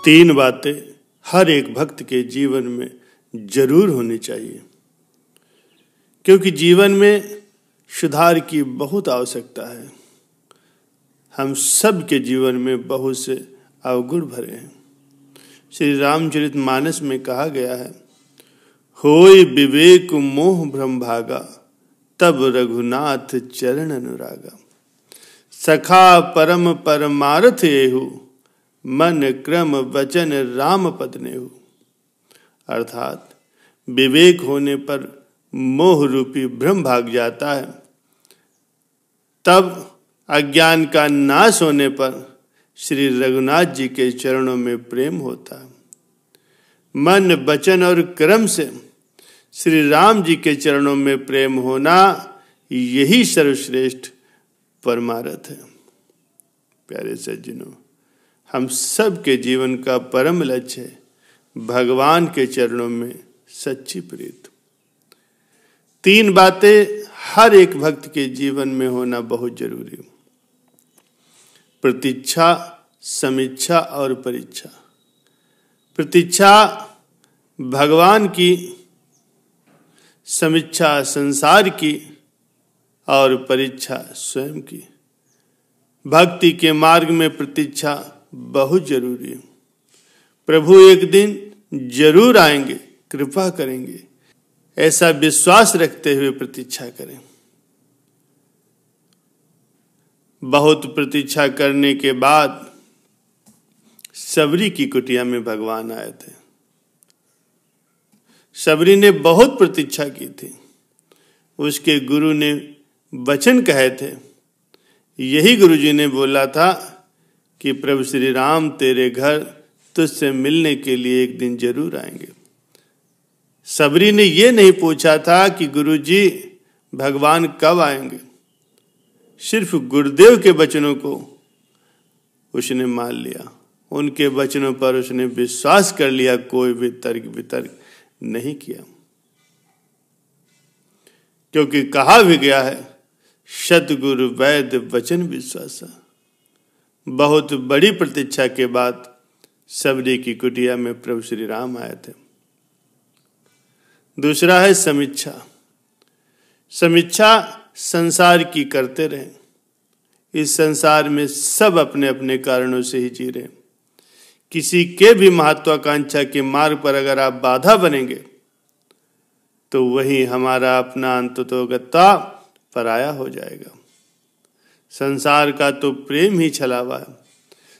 तीन बातें हर एक भक्त के जीवन में जरूर होनी चाहिए, क्योंकि जीवन में सुधार की बहुत आवश्यकता है। हम सब के जीवन में बहुत से अवगुण भरे हैं। श्री रामचरितमानस में कहा गया है, होय विवेक मोह भ्रम भागा, तब रघुनाथ चरण अनुरागा। सखा परम परमार्थ एहु, मन क्रम वचन राम पद नेहु। अर्थात विवेक होने पर मोह रूपी भ्रम भाग जाता है, तब अज्ञान का नाश होने पर श्री रघुनाथ जी के चरणों में प्रेम होता है। मन वचन और कर्म से श्री राम जी के चरणों में प्रेम होना, यही सर्वश्रेष्ठ परमार्थ है। प्यारे सज्जनों, हम सब के जीवन का परम लक्ष्य है भगवान के चरणों में सच्ची प्रीति। तीन बातें हर एक भक्त के जीवन में होना बहुत जरूरी है: प्रतीक्षा, समीक्षा और परीक्षा। प्रतीक्षा भगवान की, समीक्षा संसार की और परीक्षा स्वयं की। भक्ति के मार्ग में प्रतीक्षा बहुत जरूरी है। प्रभु एक दिन जरूर आएंगे, कृपा करेंगे, ऐसा विश्वास रखते हुए प्रतीक्षा करें। बहुत प्रतीक्षा करने के बाद सबरी की कुटिया में भगवान आए थे। सबरी ने बहुत प्रतीक्षा की थी। उसके गुरु ने वचन कहे थे। यही गुरुजी ने बोला था कि प्रभु श्री राम तेरे घर तुझसे मिलने के लिए एक दिन जरूर आएंगे। सबरी ने यह नहीं पूछा था कि गुरुजी भगवान कब आएंगे। सिर्फ गुरुदेव के वचनों को उसने मान लिया, उनके वचनों पर उसने विश्वास कर लिया, कोई भी तर्क वितर्क नहीं किया। क्योंकि कहा भी गया है, सतगुरु वैद वचन विश्वासा। बहुत बड़ी प्रतीक्षा के बाद सबरी की कुटिया में प्रभु श्री राम आए थे। दूसरा है समीक्षा। समीक्षा संसार की करते रहे। इस संसार में सब अपने अपने कारणों से ही जी रहे। किसी के भी महत्वाकांक्षा के मार्ग पर अगर आप बाधा बनेंगे तो वही हमारा अपना अंततोगत्ता पराया हो जाएगा। संसार का तो प्रेम ही छलावा है।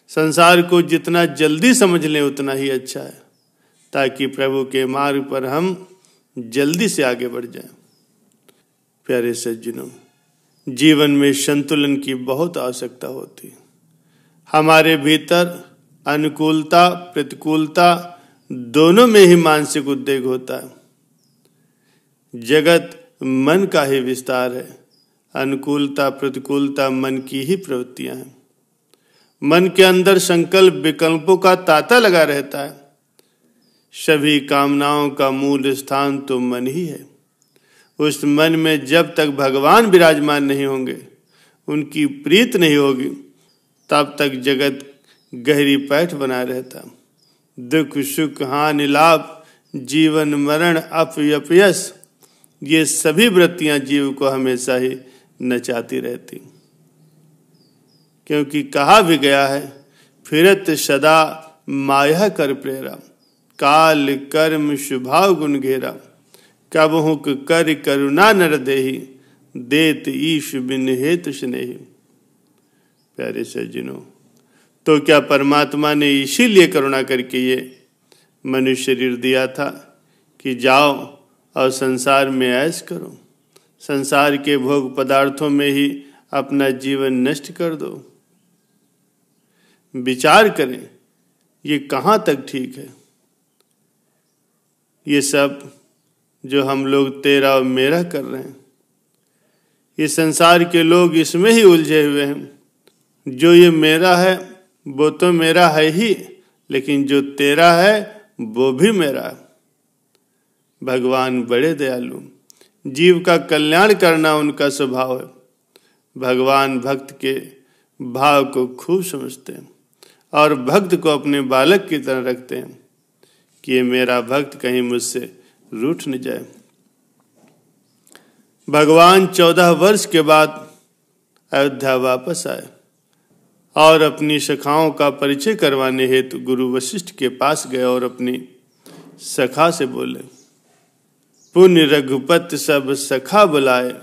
संसार को जितना जल्दी समझ लें उतना ही अच्छा है, ताकि प्रभु के मार्ग पर हम जल्दी से आगे बढ़ जाएं। प्यारे सज्जनों, जीवन में संतुलन की बहुत आवश्यकता होती है। हमारे भीतर अनुकूलता प्रतिकूलता दोनों में ही मानसिक उद्वेग होता है। जगत मन का ही विस्तार है। अनुकूलता प्रतिकूलता मन की ही प्रवृत्तियां हैं। मन के अंदर संकल्प विकल्पों का तांता लगा रहता है। सभी कामनाओं का मूल स्थान तो मन ही है। उस मन में जब तक भगवान विराजमान नहीं होंगे, उनकी प्रीत नहीं होगी, तब तक जगत गहरी पैठ बना रहता। दुख सुख हानि लाभ, जीवन मरण अपयश, ये सभी वृत्तियां जीव को हमेशा ही नचाती रहती। क्योंकि कहा भी गया है, फिरत सदा माया कर प्रेरा, काल कर्म शुभाव गुण घेरा, कबहु कर करुणा नर देहि, देत ईश बिन हेतु स्नेहि। प्यारे सज्जनों, तो क्या परमात्मा ने इसीलिए करुणा करके ये मनुष्य शरीर दिया था कि जाओ और संसार में ऐश करो, संसार के भोग पदार्थों में ही अपना जीवन नष्ट कर दो? विचार करें, ये कहाँ तक ठीक है? ये सब जो हम लोग तेरा और मेरा कर रहे हैं, ये संसार के लोग इसमें ही उलझे हुए हैं। जो ये मेरा है वो तो मेरा है ही, लेकिन जो तेरा है वो भी मेरा है। भगवान बड़े दयालु, जीव का कल्याण करना उनका स्वभाव है। भगवान भक्त के भाव को खूब समझते हैं और भक्त को अपने बालक की तरह रखते हैं कि ये मेरा भक्त कहीं मुझसे रूठ न जाए। भगवान 14 वर्ष के बाद अयोध्या वापस आए और अपनी सखाओं का परिचय करवाने हेतु गुरु वशिष्ठ के पास गए और अपनी सखा से बोले, पुण्य रघुपति सब सखा बुलाए,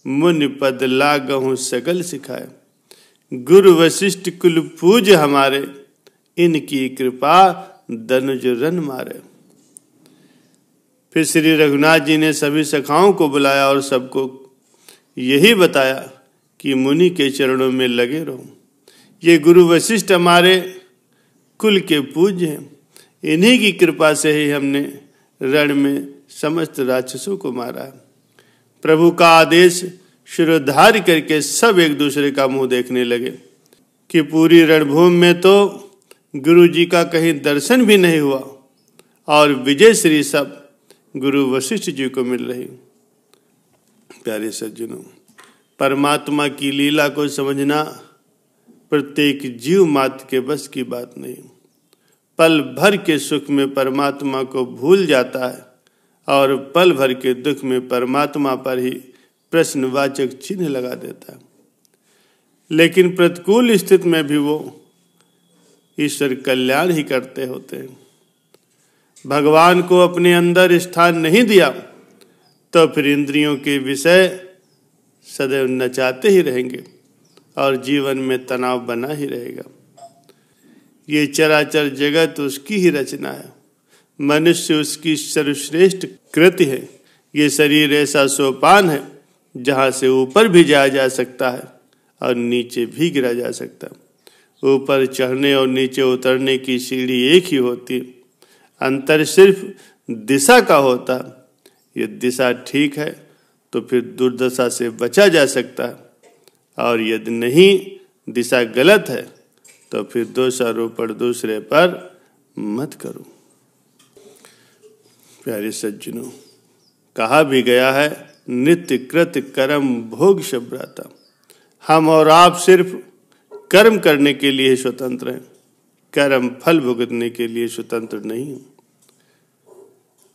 मुनि पद लागहु सकल सिखाए। गुरु वशिष्ठ कुल पूज हमारे, इनकी कृपा दनुज रन मारे। फिर श्री रघुनाथ जी ने सभी सखाओं को बुलाया और सबको यही बताया कि मुनि के चरणों में लगे रहो। ये गुरु वशिष्ठ हमारे कुल के पूज्य हैं, इन्हीं की कृपा से ही हमने रण में समस्त राक्षसों को मारा है। प्रभु का आदेश शिरोधार्य करके सब एक दूसरे का मुंह देखने लगे कि पूरी रणभूमि में तो गुरु जी का कहीं दर्शन भी नहीं हुआ और विजय श्री सब गुरु वशिष्ठ जी को मिल रही। प्यारे सज्जनों, परमात्मा की लीला को समझना प्रत्येक जीव मात्र के बस की बात नहीं। पल भर के सुख में परमात्मा को भूल जाता है और पल भर के दुख में परमात्मा पर ही प्रश्नवाचक चिन्ह लगा देता है। लेकिन प्रतिकूल स्थिति में भी वो ईश्वर कल्याण ही करते होते हैं। भगवान को अपने अंदर स्थान नहीं दिया तो फिर इंद्रियों के विषय सदैव नचाते ही रहेंगे और जीवन में तनाव बना ही रहेगा। ये चराचर जगत उसकी ही रचना है, मनुष्य उसकी सर्वश्रेष्ठ कृति है। ये शरीर ऐसा सोपान है जहाँ से ऊपर भी जाया जा सकता है और नीचे भी गिरा जा सकता है। ऊपर चढ़ने और नीचे उतरने की सीढ़ी एक ही होती है, अंतर सिर्फ दिशा का होता। ये दिशा ठीक है तो फिर दुर्दशा से बचा जा सकता है और यदि नहीं दिशा गलत है तो फिर दोषारोपण दूसरे पर मत करो। प्यारे सज्जनों, कहा भी गया है, नित्य कृत कर्म भोग शब्राता। हम और आप सिर्फ कर्म करने के लिए स्वतंत्र हैं, कर्म फल भुगतने के लिए स्वतंत्र नहीं हैं।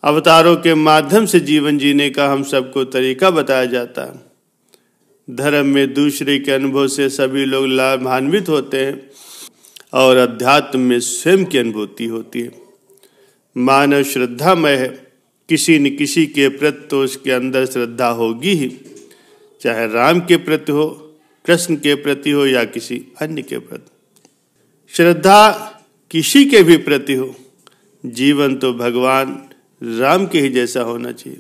अवतारों के माध्यम से जीवन जीने का हम सबको तरीका बताया जाता है। धर्म में दूसरे के अनुभव से सभी लोग लाभान्वित होते हैं और अध्यात्म में स्वयं की अनुभूति होती है। मानव श्रद्धामय है, किसी न किसी के प्रति तो उसके अंदर श्रद्धा होगी ही, चाहे राम के प्रति हो, कृष्ण के प्रति हो या किसी अन्य के प्रति। श्रद्धा किसी के भी प्रति हो, जीवन तो भगवान राम के ही जैसा होना चाहिए।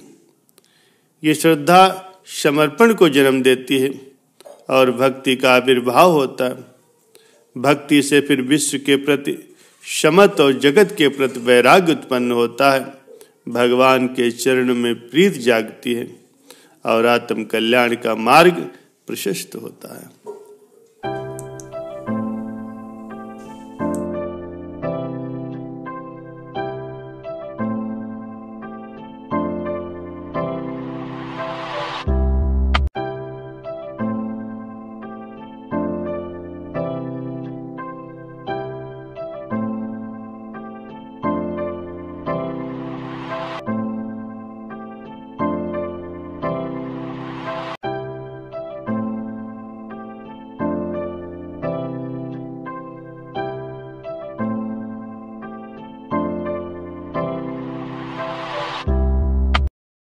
ये श्रद्धा समर्पण को जन्म देती है और भक्ति का आविर्भाव होता है। भक्ति से फिर विश्व के प्रति शमत और जगत के प्रति वैराग्य उत्पन्न होता है। भगवान के चरण में प्रीत जागती है और आत्म कल्याण का मार्ग प्रशस्त होता है।